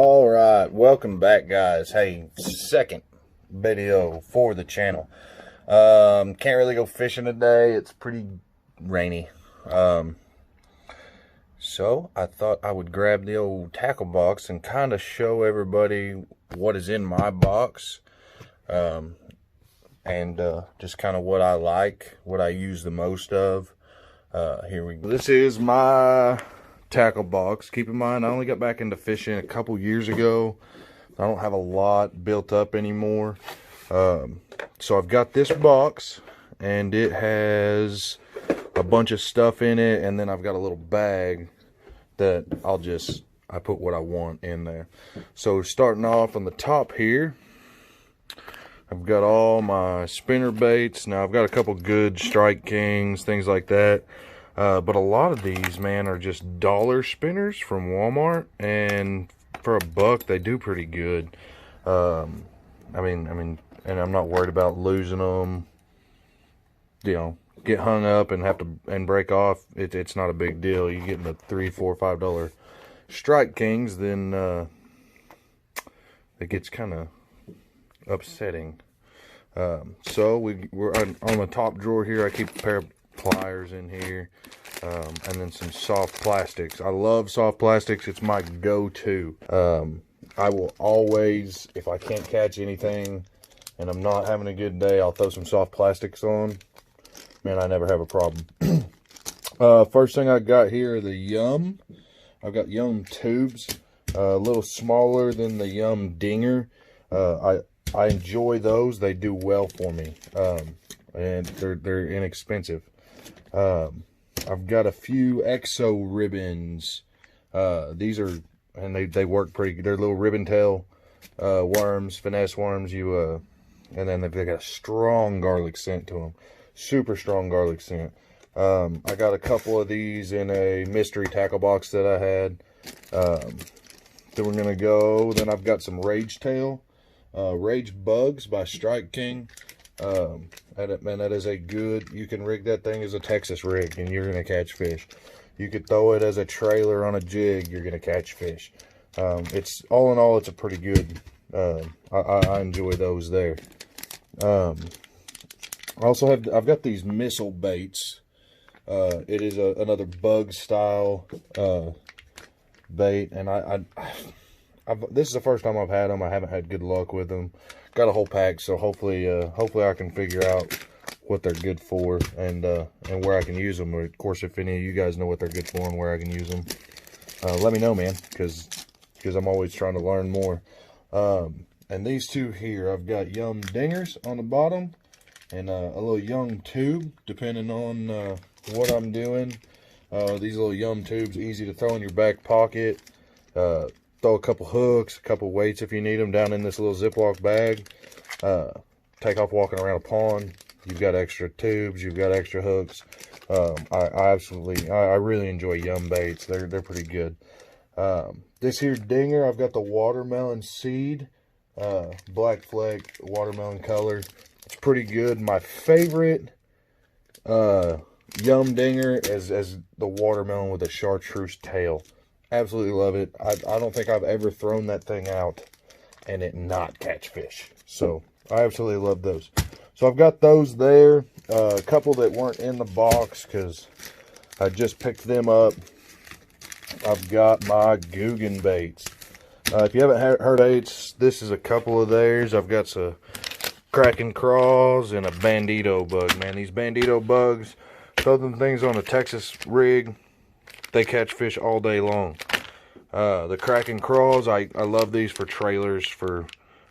All right, welcome back, guys. Hey, second video for the channel. Can't really go fishing today. It's pretty rainy. So I thought I would grab the old tackle box and kind of show everybody what is in my box, and just kind of what I like, what I use the most of. Here we go. This is my tackle box. Keep in mind, I only got back into fishing a couple years ago. I don't have a lot built up anymore. So I've got this box, and it has a bunch of stuff in it, and then I've got a little bag that I put what I want in there. So starting off on the top here, I've got all my spinner baits. Now I've got a couple good Strike Kings, things like that. But a lot of these, man, are just dollar spinners from Walmart, and for $1 they do pretty good. I mean, and I'm not worried about losing them. You know, get hung up and have to break off. It's not a big deal. You get the $3, $4, $5 Strike Kings, then it gets kind of upsetting. So we're on the top drawer here. I keep a pair of pliers in here, and then some soft plastics. I love soft plastics. It's my go-to. I will always, if I can't catch anything and I'm not having a good day, I'll throw some soft plastics on. Man, I never have a problem. First thing I got here are the Yum. I've got Yum tubes, a little smaller than the Yum Dinger. I enjoy those. They do well for me, and they're inexpensive. I've got a few Exo ribbons. These are, and they work pretty good. They're little ribbon tail worms, finesse worms. And then they've got a strong garlic scent to them. Super strong garlic scent. I got a couple of these in a mystery tackle box that I had. Then we're gonna go. Then I've got some Rage Tail, Rage Bugs by Strike King. Man, that is a good, you can rig that thing as a Texas rig and you're going to catch fish. You could throw it as a trailer on a jig, you're going to catch fish. It's, all in all, it's a pretty good, I enjoy those there. I've got these missile baits. It is another bug style, bait, and this is the first time I've had them. I haven't had good luck with them. Got a whole pack, so hopefully I can figure out what they're good for and where I can use them. Or of course, if any of you guys know what they're good for and where I can use them, let me know, man, because I'm always trying to learn more. And these two here, I've got Yum Dingers on the bottom and a little Yum tube, depending on what I'm doing. These little Yum tubes, easy to throw in your back pocket. Throw a couple hooks, a couple weights if you need them down in this little Ziploc bag. Take off walking around a pond. You've got extra tubes, you've got extra hooks. I really enjoy Yum baits. They're pretty good. This here dinger, I've got the watermelon seed, black flake, watermelon color. It's pretty good. My favorite Yum dinger is the watermelon with a chartreuse tail. Absolutely love it. I don't think I've ever thrown that thing out and it not catch fish. So I absolutely love those. So I've got those there. A couple that weren't in the box because I just picked them up. I've got my Guggen baits. If you haven't heard of this is a couple of theirs. I've got some Kraken craws and a Bandito bug. Man, these Bandito bugs, throw them things on a Texas rig, they catch fish all day long. The Kraken craws, I love these for trailers, for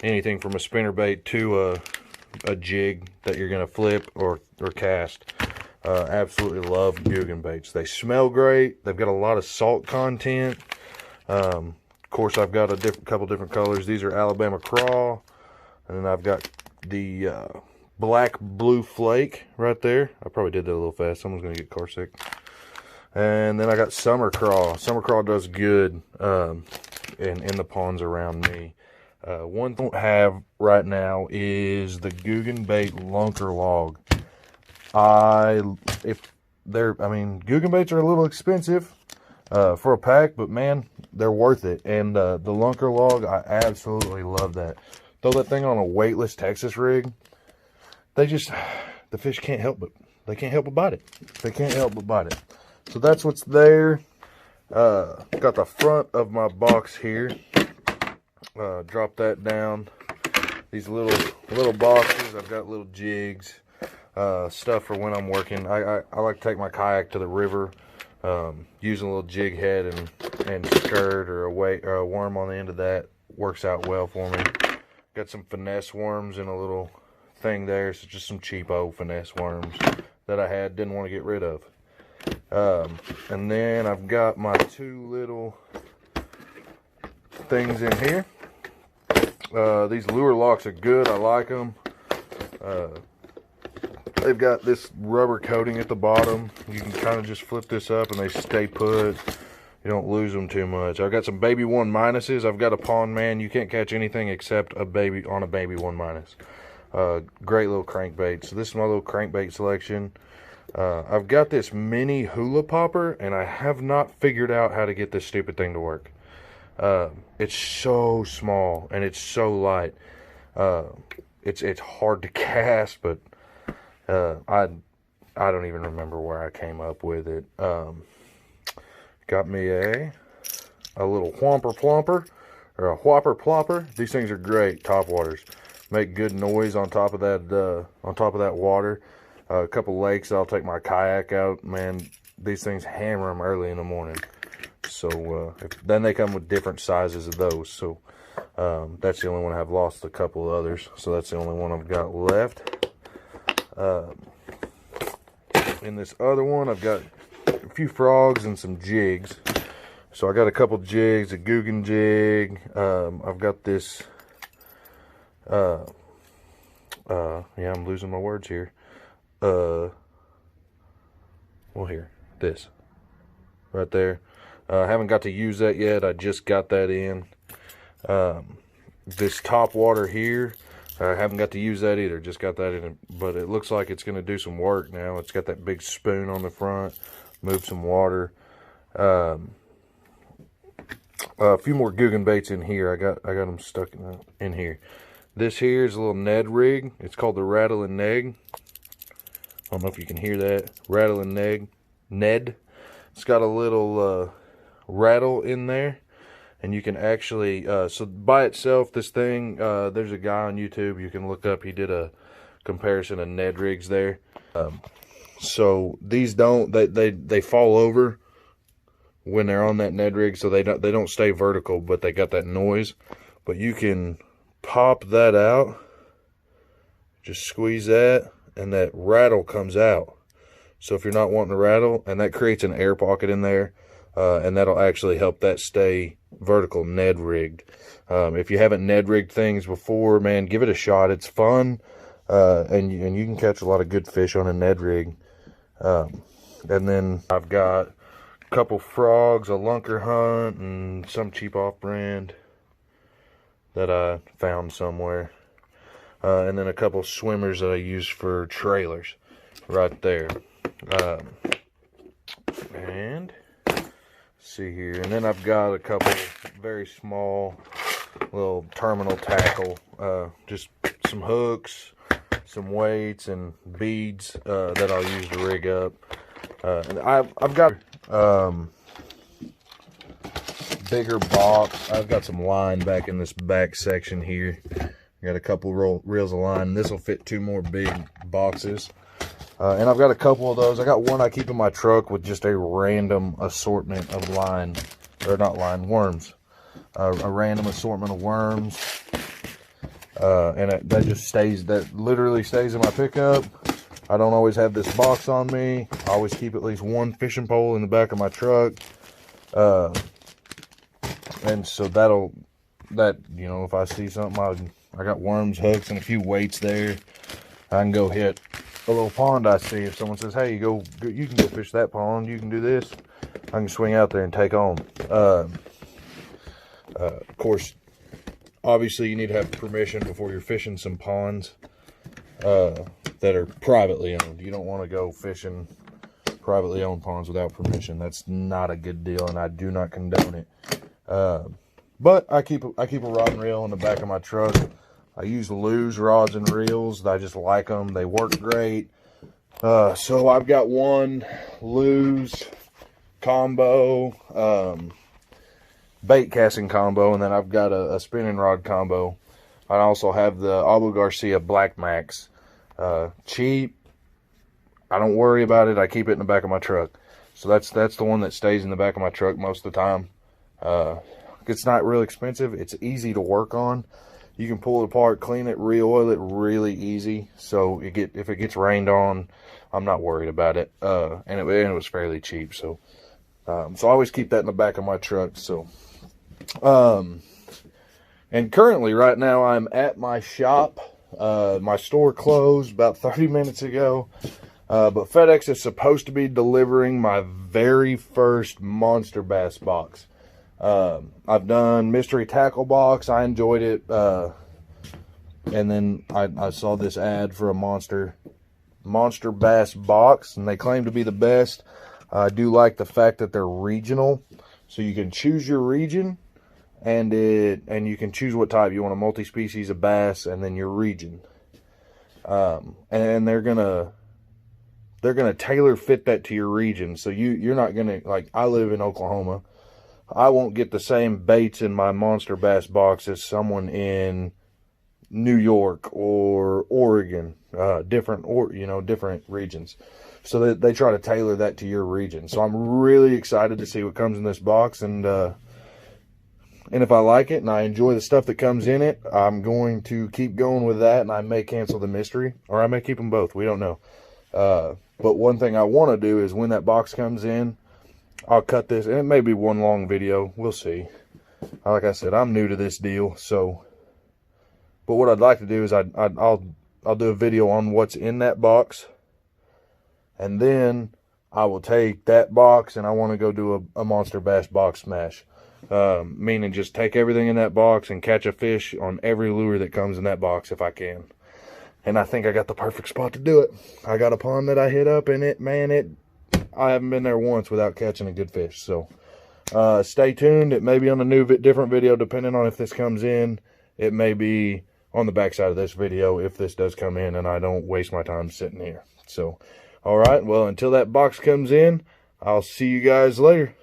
anything from a spinnerbait to a jig that you're going to flip or cast. Absolutely love Guggen baits. They smell great. They've got a lot of salt content. Of course, I've got a couple different colors. These are Alabama Craw. And then I've got the black blue flake right there. I probably did that a little fast. Someone's going to get car sick. And then I got Summer Craw. Summer Craw does good in the ponds around me. One thing I don't have right now is the Guggen bait lunker log. Guggen baits are a little expensive. for a pack, but man, they're worth it. And the lunker log, I absolutely love that. Throw that thing on a weightless Texas rig, the fish can't help but bite it. They can't help but bite it. So that's what's there. Got the front of my box here. Drop that down. These little boxes, I've got little jigs, stuff for when I'm working. I like to take my kayak to the river, using a little jig head and skirt or a worm on the end of that works out well for me. Got some finesse worms in a little thing there, so just some cheapo finesse worms that I didn't want to get rid of. And then I've got my 2 little things in here. These lure locks are good. I like them. They've got this rubber coating at the bottom. You can kind of just flip this up and they stay put. You don't lose them too much. I've got some baby 1 minuses. I've got a Pond Man. You can't catch anything except a baby 1 minus. Great little crankbait. So this is my little crankbait selection. I've got this mini hula popper, and I have not figured out how to get this stupid thing to work. It's so small and it's so light. It's hard to cast, but I don't even remember where I came up with it. Got me a little whomper plomper or a whopper plopper. These things are great top waters. Make good noise on top of that water. A couple lakes, I'll take my kayak out. Man, these things hammer them early in the morning. So then they come with different sizes of those. So that's the only one I've lost. A couple of others. So that's the only one I've got left. In this other one, I've got a few frogs and some jigs. So I got a couple jigs, a Guggen jig. I've got this. Yeah, I'm losing my words here. Well, here, this right there. I haven't got to use that yet. I just got that in. This top water here, I haven't got to use that either. Just got that in, but it looks like it's going to do some work now. It's got that big spoon on the front, move some water. A few more Guggen baits in here. I got them stuck in here. This here is a little Ned rig. It's called the Rattle and Neg. I don't know if you can hear that. Rattle and Neg. Ned. It's got a little rattle in there. And you can actually, so by itself, this thing, there's a guy on YouTube you can look up. He did a comparison of Ned rigs there. So these they fall over when they're on that Ned rig, so they don't stay vertical, but they got that noise. But you can pop that out, just squeeze that, and that rattle comes out. So if you're not wanting to rattle, and that creates an air pocket in there, and that'll actually help that stay vertical Ned rigged. If you haven't Ned rigged things before, man, give it a shot. It's fun, and you can catch a lot of good fish on a Ned rig. And then I've got a couple frogs, a lunker hunt, and some cheap off-brand that I found somewhere. And then a couple swimmers that I use for trailers right there. And see here, and then I've got a couple very small little terminal tackle, just some hooks, some weights, and beads that I'll use to rig up. And I've got bigger box. I've got some line back in this back section here. Got a couple reels of line. This will fit 2 more big boxes. And I've got a couple of those. I got one I keep in my truck with just a random assortment of line, or not line, worms. A random assortment of worms. And that literally stays in my pickup. I don't always have this box on me. I always keep at least 1 fishing pole in the back of my truck. And so you know, if I see something, I got worms, hooks, and a few weights there. I can go hit a little pond I see. If someone says, hey, you can go fish that pond, you can do this, I can swing out there and take on. Of course, obviously you need to have permission before you're fishing some ponds that are privately owned. You don't want to go fishing privately owned ponds without permission. That's not a good deal, and I do not condone it. But I keep a rod and reel in the back of my truck. I use Lew's rods and reels. I just like them. They work great. So I've got one Lew's combo, bait casting combo, and then I've got a spinning rod combo. I also have the Abu Garcia Black Max. Cheap. I don't worry about it. I keep it in the back of my truck. So that's the one that stays in the back of my truck most of the time. It's not real expensive. It's easy to work on. You can pull it apart, clean it, re-oil it really easy. So if it gets rained on, I'm not worried about it. And it was fairly cheap. So I always keep that in the back of my truck. So, and currently right now I'm at my shop. My store closed about 30 minutes ago. But FedEx is supposed to be delivering my very first monster bass box. I've done mystery Tacklebox. I enjoyed it. And then I saw this ad for a monster bass box, and they claim to be the best. I do like the fact that they're regional, so you can choose your region, and you can choose what type you want, a multi-species of bass, and then your region. And they're gonna tailor fit that to your region. So you're not gonna, like, I live in Oklahoma. I won't get the same baits in my monster bass box as someone in New York or Oregon, different regions. So they try to tailor that to your region. So I'm really excited to see what comes in this box, and if I like it and I enjoy the stuff that comes in it, I'm going to keep going with that, and I may cancel the mystery, or I may keep them both. We don't know. But one thing I want to do is when that box comes in, I'll cut this, and it may be one long video. We'll see. Like I said, I'm new to this deal, so. But what I'd like to do is I'll do a video on what's in that box, and then I will take that box and I want to go do a monster bass box smash. Meaning just take everything in that box and catch a fish on every lure that comes in that box if I can. And I think I got the perfect spot to do it. I got a pond that I hit up, and I haven't been there once without catching a good fish. So stay tuned. It may be on a different video depending on if this comes in. It may be on the backside of this video if this does come in and I don't waste my time sitting here. So, all right. Well, until that box comes in, I'll see you guys later.